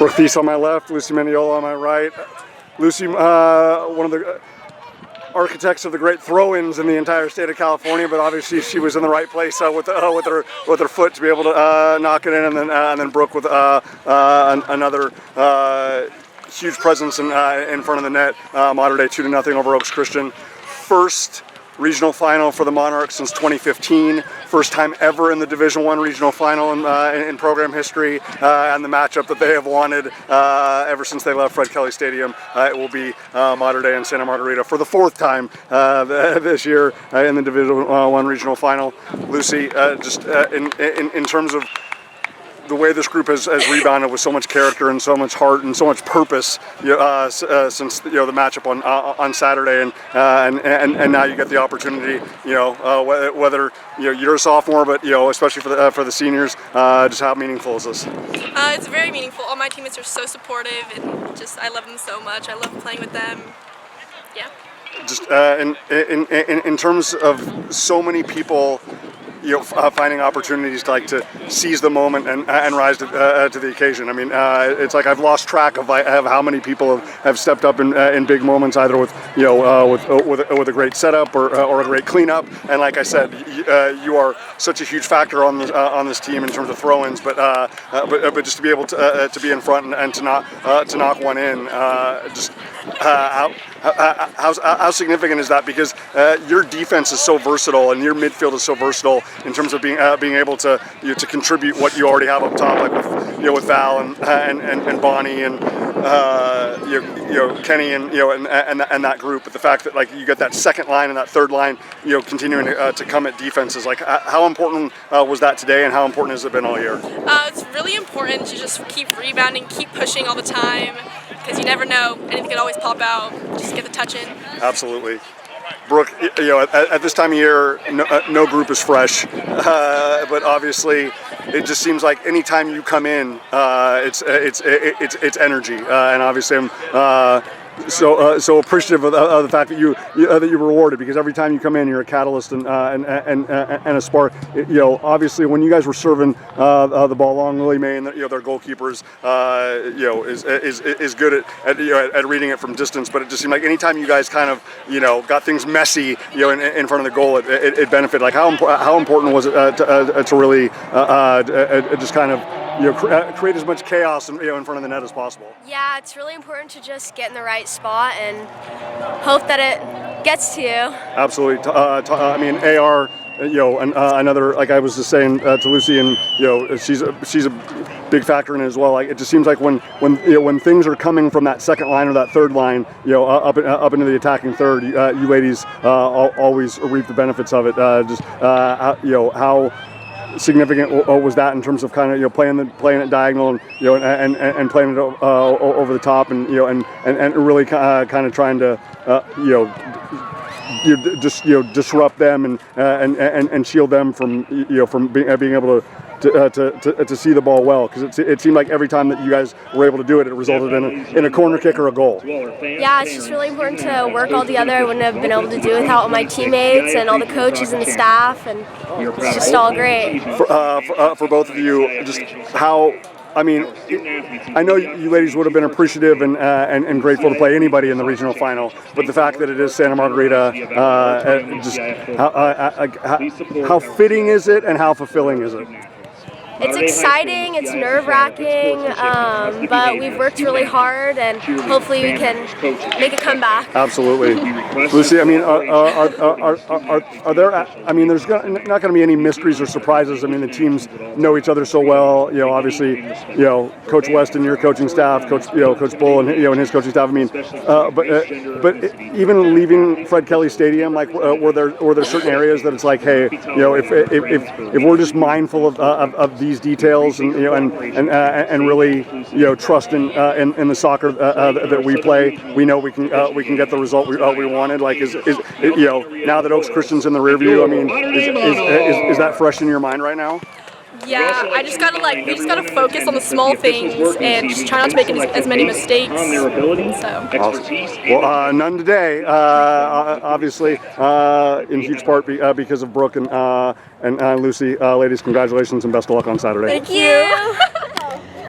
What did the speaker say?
Brooke Theis on my left, Lucy Mendiola on my right. Lucy, one of the architects of the great throw-ins in the entire state of California, but obviously she was in the right place with her foot to be able to knock it in, and then Brooke with another huge presence in front of the net. Mater Dei 2-0 over Oaks Christian. First regional final for the Monarchs since 2015. First time ever in the Division I regional final in program history, and the matchup that they have wanted ever since they left Fred Kelly Stadium. It will be Mater Dei and Santa Margarita for the fourth time this year in the Division I regional final. Lucy, just in terms of the way this group has rebounded with so much character and so much heart and so much purpose since the matchup on Saturday, and now you get the opportunity, whether you're a sophomore, but especially for the seniors, just how meaningful is this? It's very meaningful. All my teammates are so supportive, and just I love them so much. I love playing with them. Yeah. Just in terms of so many people, finding opportunities to seize the moment and rise to the occasion. I mean, it's like I've lost track of how many people have stepped up in big moments, either with with a great setup or a great cleanup. And like I said, you are such a huge factor on this team in terms of throw-ins, but just to be able to be in front and to knock one in, how significant is that? Because your defense is so versatile and your midfield is so versatile in terms of being able to contribute what you already have up top, like with Val and Bonnie and Kenny and that group. But the fact that you get that second line and that third line continuing to come at defenses, how important was that today, and how important has it been all year? It's really important to just keep rebounding, keep pushing all the time, because you never know, anything could always pop out. Just get the touch in. Absolutely. Brooke, at this time of year, no group is fresh, but obviously, it just seems like anytime you come in, it's energy, and obviously I'm so appreciative of the fact that you were rewarded, because every time you come in, you're a catalyst and a spark. Obviously, when you guys were serving the ball along, Lily May and their goalkeepers is good at reading it from distance. But it just seemed like anytime you guys kind of got things messy in front of the goal, it benefited. Like how important was it to really just kind of create as much chaos in front of the net as possible? Yeah, it's really important to just get in the right spot and hope that it gets to you. Absolutely. I mean, AR, another, like I was just saying to Lucy, and she's a big factor in it as well. It just seems like when things are coming from that second line or that third line, up into the attacking third, you ladies always reap the benefits of it. How significant was that in terms of kind of playing it diagonal and playing it over the top and really kind of trying to disrupt them and shield them from being able to see the ball well, because it seemed like every time that you guys were able to do it, it resulted in a corner kick or a goal. Yeah, it's just really important to work all together. I wouldn't have been able to do it without all my teammates and all the coaches and the staff, and it's just all great. For both of you, just how. I mean, I know you ladies would have been appreciative and grateful to play anybody in the regional final, but the fact that it is Santa Margarita, just how fitting is it, and how fulfilling is it? It's exciting, it's nerve-wracking, but we've worked really hard, and hopefully we can make a comeback. Absolutely. Lucy, I mean, are there, I mean, there's not going to be any mysteries or surprises. I mean, the teams know each other so well. Obviously, Coach West and your coaching staff, Coach Bull and his coaching staff. I mean, but even leaving Fred Kelly Stadium, were there certain areas that it's like, hey, if we're just mindful of these details and really trust in the soccer that we play, we know we can get the result we wanted. Is now that Oaks Christian's in the rear view, I mean, is that fresh in your mind right now? Yeah, we just gotta focus on the small things and just try not to make as many mistakes. So. Awesome. Well, none today, obviously, in huge part because of Brooke and Lucy. Ladies, congratulations and best of luck on Saturday. Thank you.